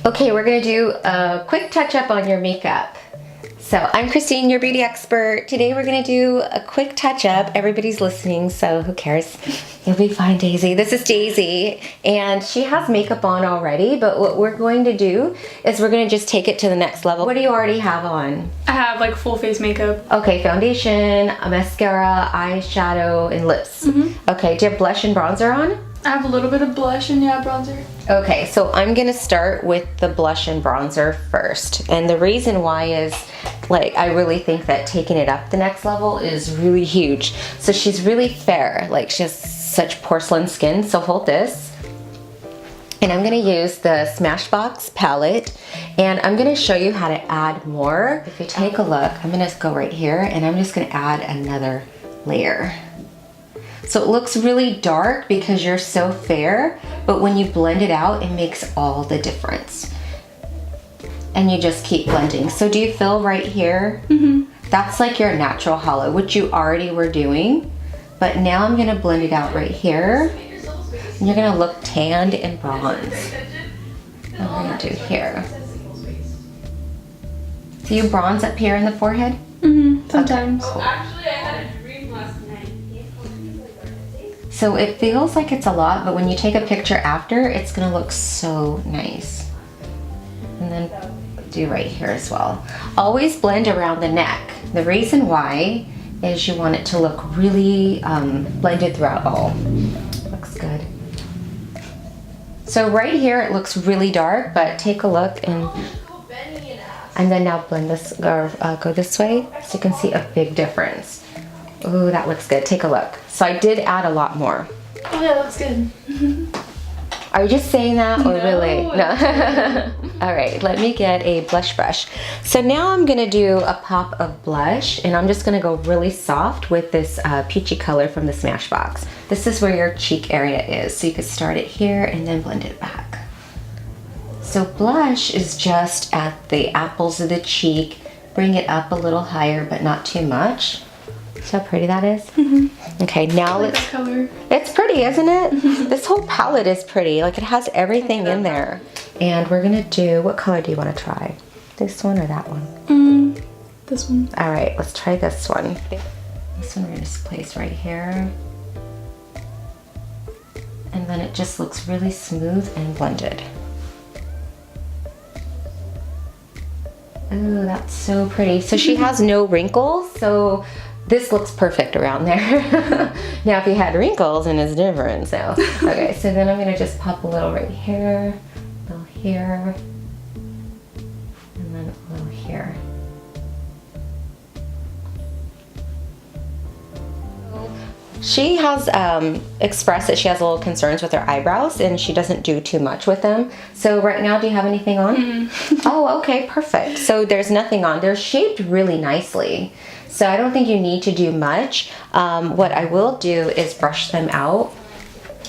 Okay, we're gonna do a quick touch up on your makeup. So I'm Christine, your beauty expert. Today we're gonna do a quick touch up. Everybody's listening, so who cares? You'll be fine, Daisy. This is Daisy, and she has makeup on already, but what we're going to do is we're gonna just take it to the next level. What do you already have on? I have like full face makeup. Okay, foundation, a mascara, eyeshadow, and lips. Okay, do you have blush and bronzer on? I have a little bit of blush and bronzer. Okay, so I'm gonna start with the blush and bronzer first. And the reason why is, like, I really think that taking it up the next level is really huge. So she's really fair, like she has such porcelain skin, so hold this. And I'm gonna use the Smashbox palette, and I'm gonna show you how to add more. If you take a look, I'm gonna go right here, and I'm just gonna add another layer. So it looks really dark because you're so fair, but when you blend it out, it makes all the difference. And you just keep blending. So do you feel right here? That's like your natural hollow, which you already were doing. But now I'm gonna blend it out right here. And you're gonna look tanned and bronze. I'm gonna do here. Do you bronze up here in the forehead? Sometimes. Okay, cool. Actually, I had a dream last night. So it feels like it's a lot, but when you take a picture after, it's gonna look so nice. And then do right here as well. Always blend around the neck. The reason why is you want it to look really blended throughout all. Looks good. So right here it looks really dark, but take a look and then now blend this, or go this way so you can see a big difference. Ooh, that looks good. Take a look. So I did add a lot more. Oh yeah, looks good. Are you just saying that or No, really? No. All right, let me get a blush brush. So now I'm gonna do a pop of blush, and I'm just gonna go really soft with this peachy color from the Smashbox. This is where your cheek area is. So you could start it here and then blend it back. So blush is just at the apples of the cheek. Bring it up a little higher, but not too much. See how pretty that is? Okay, now I like let's... that color. It's pretty, isn't it? This whole palette is pretty. Like, it has everything in there. And we're gonna do, what color do you want to try? This one or that one? This one. All right, let's try this one. This one we're gonna just place right here. And then it just looks really smooth and blended. Ooh, that's so pretty. So she has no wrinkles, so this looks perfect around there. Now if you had wrinkles, and it's different, so. Okay, so then I'm gonna just pop a little right here, a little here, and then a little here. She has expressed that she has a little concerns with her eyebrows, and she doesn't do too much with them. So right now, do you have anything on? Oh, okay, perfect. So there's nothing on. They're shaped really nicely. So I don't think you need to do much. What I will do is brush them out.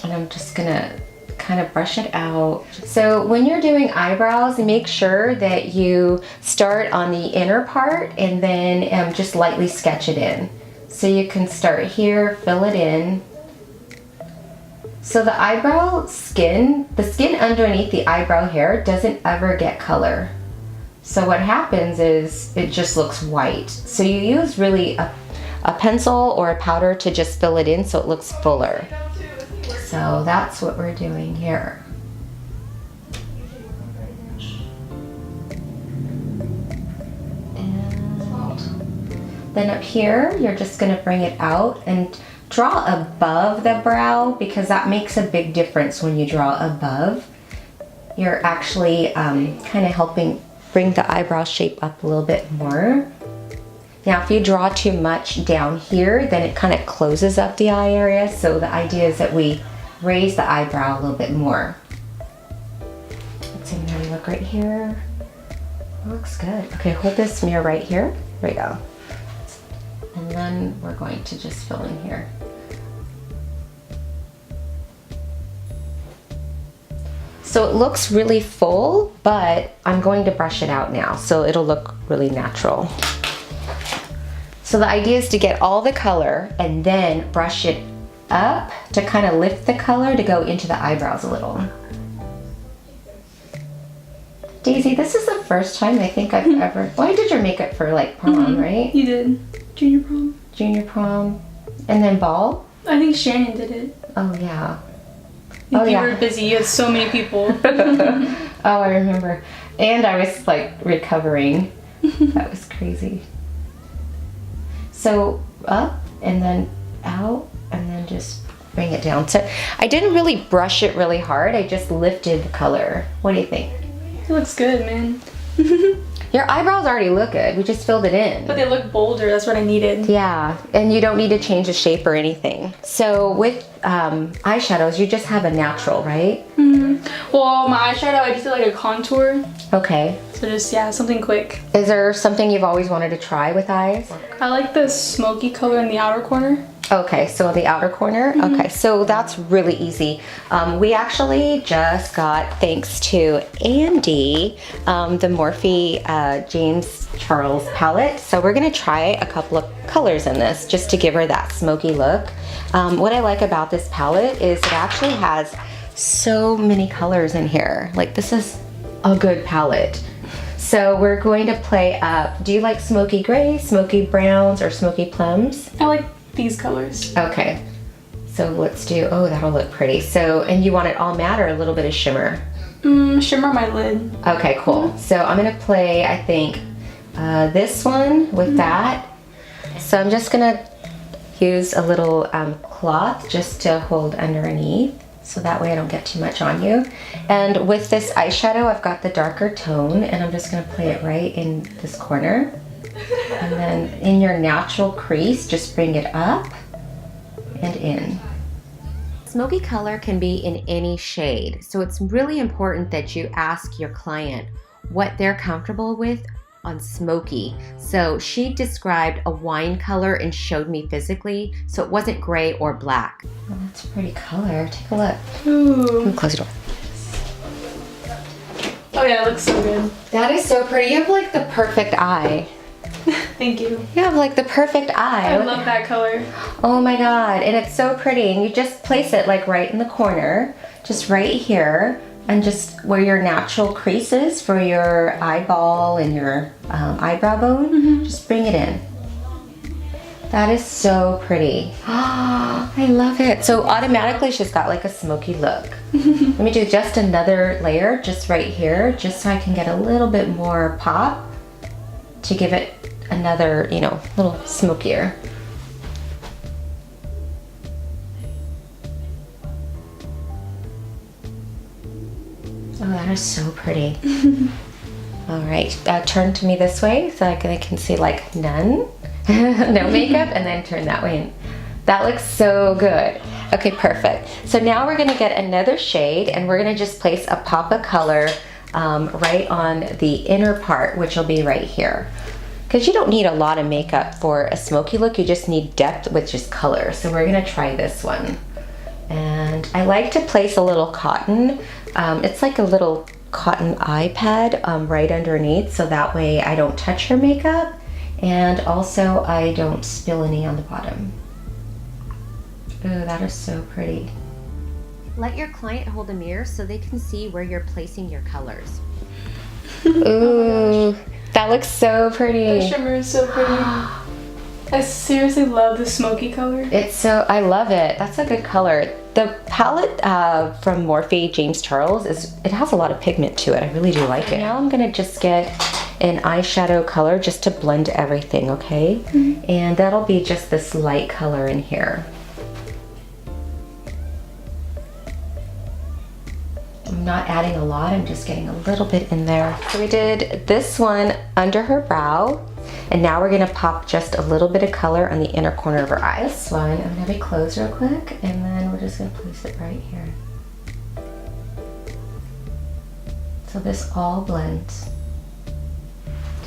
And I'm just gonna kind of brush it out. So when you're doing eyebrows, make sure that you start on the inner part and then just lightly sketch it in. So you can start here, fill it in. So the eyebrow skin, the skin underneath the eyebrow hair doesn't ever get color. So what happens is it just looks white. So you use really a pencil or a powder to just fill it in so it looks fuller. So that's what we're doing here. And then up here, you're just gonna bring it out and draw above the brow, because that makes a big difference when you draw above. You're actually kind of helping bring the eyebrow shape up a little bit more. Now if you draw too much down here, then it kind of closes up the eye area. So the idea is that we raise the eyebrow a little bit more. Let's see, now you look right here. It looks good. Okay, hold this mirror right here. There we go. And then we're going to just fill in here. So it looks really full, but I'm going to brush it out now, so it'll look really natural. So the idea is to get all the color and then brush it up to kind of lift the color to go into the eyebrows a little. Daisy, this is the first time I think I've ever... Well, I did your makeup for like prom, right? You did. Junior prom. Junior prom. And then ball? I think Shannon did it. Oh, yeah. You yeah. were busy. You had so many people. Oh, I remember. And I was like recovering. That was crazy. So up and then out and then just bring it down. So I didn't really brush it really hard. I just lifted the color. What do you think? It looks good, man. Your eyebrows already look good. We just filled it in. But they look bolder. That's what I needed. Yeah, and you don't need to change the shape or anything. So with eyeshadows, you just have a natural, right? Well, my eyeshadow, I just did like a contour. Okay. So just, yeah, something quick. Is there something you've always wanted to try with eyes? I like the smoky color in the outer corner. Okay, so the outer corner. Okay, so that's really easy. We actually just got, thanks to Andy, the Morphe James Charles palette. So we're gonna try a couple of colors in this just to give her that smoky look. What I like about this palette is it actually has so many colors in here. Like, this is a good palette. So we're going to play up, do you like smoky gray, smoky browns, or smoky plums? I like these colors. Okay, so let's do, oh, that'll look pretty. So, and you want it all matte or a little bit of shimmer? Shimmer my lid. Okay, cool. So I'm gonna play, I think, this one with that. So I'm just gonna use a little cloth just to hold underneath, so that way I don't get too much on you. And with this eyeshadow, I've got the darker tone, and I'm just gonna play it right in this corner. And then in your natural crease, just bring it up and in. Smoky color can be in any shade, so it's really important that you ask your client what they're comfortable with on smoky. So she described a wine color and showed me physically, so it wasn't gray or black. Oh, that's a pretty color. Take a look. Ooh. Close the door. Oh yeah, it looks so good. That is so pretty. You have like the perfect eye. Thank you. You have like the perfect eye. I love that color. Oh my god, and it's so pretty. And you just place it like right in the corner, just right here, and just where your natural crease is for your eyeball and your eyebrow bone. Just bring it in. That is so pretty. I love it. So automatically she's got like a smoky look. Let me do just another layer just right here, just so I can get a little bit more pop to give it another, you know, little smokier. Oh, that is so pretty. All right, turn to me this way so I can see like none, no makeup, and then turn that way. That looks so good. Okay, perfect. So now we're gonna get another shade and we're gonna just place a pop of color right on the inner part, which will be right here. Because you don't need a lot of makeup for a smoky look, you just need depth with just color. So we're gonna try this one. And I like to place a little cotton. It's like a little cotton eye pad right underneath, so that way I don't touch her makeup, and also I don't spill any on the bottom. Ooh, that is so pretty. Let your client hold a mirror so they can see where you're placing your colors. Ooh, that looks so pretty. The shimmer is so pretty. I seriously love the smoky color. It's so, I love it. That's a good color. The palette from Morphe James Charles, it has a lot of pigment to it. I really do like it. Now I'm gonna just get an eyeshadow color just to blend everything, okay? And that'll be just this light color in here. I'm not adding a lot, I'm just getting a little bit in there. So we did this one under her brow, and now we're gonna pop just a little bit of color on the inner corner of her eye. This one, I'm gonna have it close real quick, and then we're just gonna place it right here. So this all blends.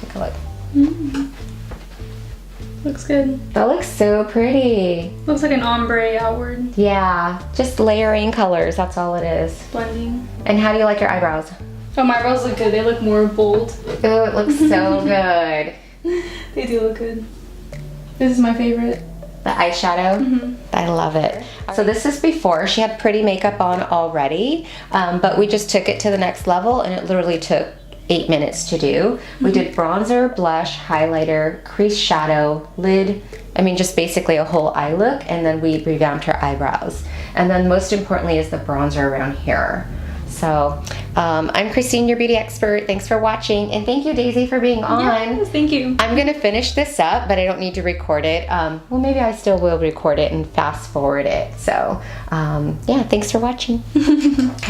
Take a look. Looks good. That looks so pretty. Looks like an ombre outward. Yeah, just layering colors, that's all it is. Blending. And how do you like your eyebrows? Oh, my eyebrows look good. They look more bold. Oh, it looks so good. They do look good. This is my favorite. The eyeshadow? I love it. So this is before she had pretty makeup on already, but we just took it to the next level, and it literally took 8 minutes to do. We did bronzer, blush, highlighter, crease shadow, lid, I mean just basically a whole eye look, and then we revamped her eyebrows. And then most importantly is the bronzer around here. So I'm Christine, your beauty expert. Thanks for watching, and thank you, Daisy, for being on. Yes, thank you. I'm gonna finish this up, but I don't need to record it. Well, maybe I still will record it and fast forward it. So yeah, thanks for watching.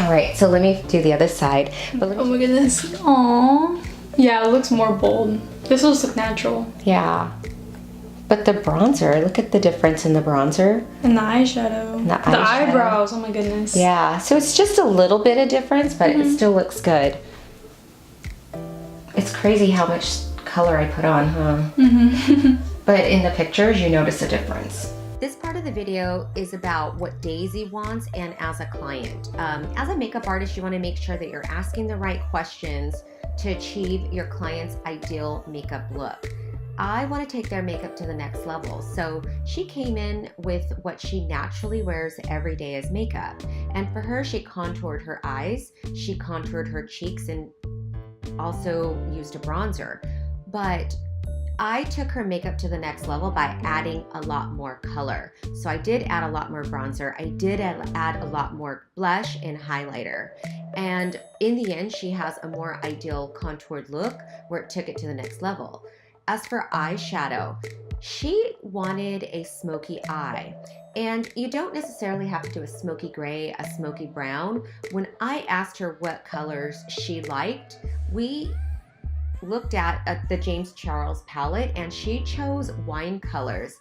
All right, so let me do the other side. Oh my goodness. Aww. Yeah, it looks more bold. This will just look natural. Yeah. But the bronzer, look at the difference in the bronzer. And the eyeshadow. And the eyebrows, oh my goodness. Yeah, so it's just a little bit of difference, but it still looks good. It's crazy how much color I put on, huh? But in the pictures, you notice a difference. This part of the video is about what Daisy wants and as a client. As a makeup artist, you want to make sure that you're asking the right questions to achieve your client's ideal makeup look. I want to take their makeup to the next level. So she came in with what she naturally wears every day as makeup. And for her, she contoured her eyes, she contoured her cheeks, and also used a bronzer. But I took her makeup to the next level by adding a lot more color. So I did add a lot more bronzer. I did add a lot more blush and highlighter. And in the end, she has a more ideal contoured look where it took it to the next level. As for eyeshadow, she wanted a smoky eye. And you don't necessarily have to do a smoky gray, a smoky brown. When I asked her what colors she liked, we looked at the James Charles palette, and she chose wine colors.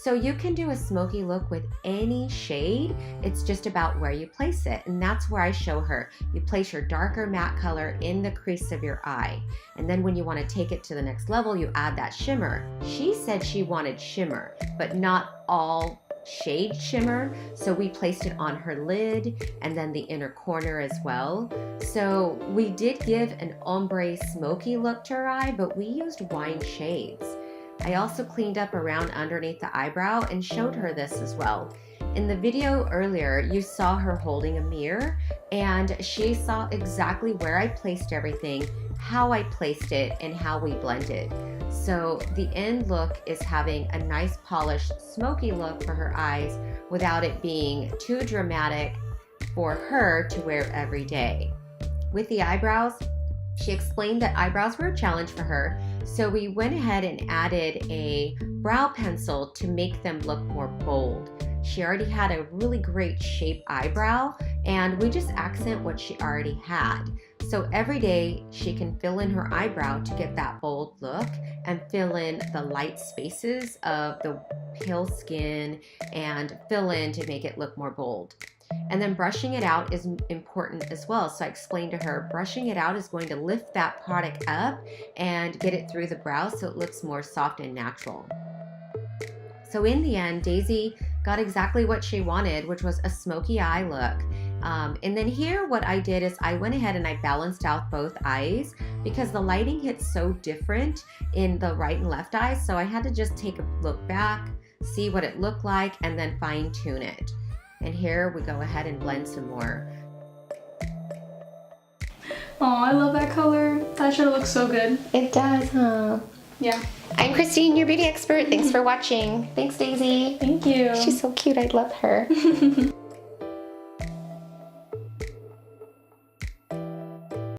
So you can do a smoky look with any shade. It's just about where you place it. And that's where I show her. You place your darker matte color in the crease of your eye. And then when you want to take it to the next level, you add that shimmer. She said she wanted shimmer, but not all shade shimmer. So we placed it on her lid and then the inner corner as well. So we did give an ombre smoky look to her eye, but we used wine shades. I also cleaned up around underneath the eyebrow and showed her this as well. In the video earlier, you saw her holding a mirror, and she saw exactly where I placed everything, how I placed it, and how we blended. So the end look is having a nice polished smoky look for her eyes without it being too dramatic for her to wear every day. With the eyebrows, she explained that eyebrows were a challenge for her, so we went ahead and added a brow pencil to make them look more bold. She already had a really great shape eyebrow, and we just accent what she already had. So every day she can fill in her eyebrow to get that bold look and fill in the light spaces of the pale skin and fill in to make it look more bold. And then brushing it out is important as well. So I explained to her, brushing it out is going to lift that product up and get it through the brow so it looks more soft and natural. So in the end, Daisy got exactly what she wanted, which was a smoky eye look. And then here what I did is I went ahead and I balanced out both eyes because the lighting hits so different in the right and left eyes. So I had to just take a look back, see what it looked like, and then fine tune it. And here we go ahead and blend some more. Oh, I love that color. That shadow looks so good. It does, huh? Yeah. I'm Christine, your beauty expert. Thanks for watching. Thanks, Daisy. Thank you. She's so cute. I love her.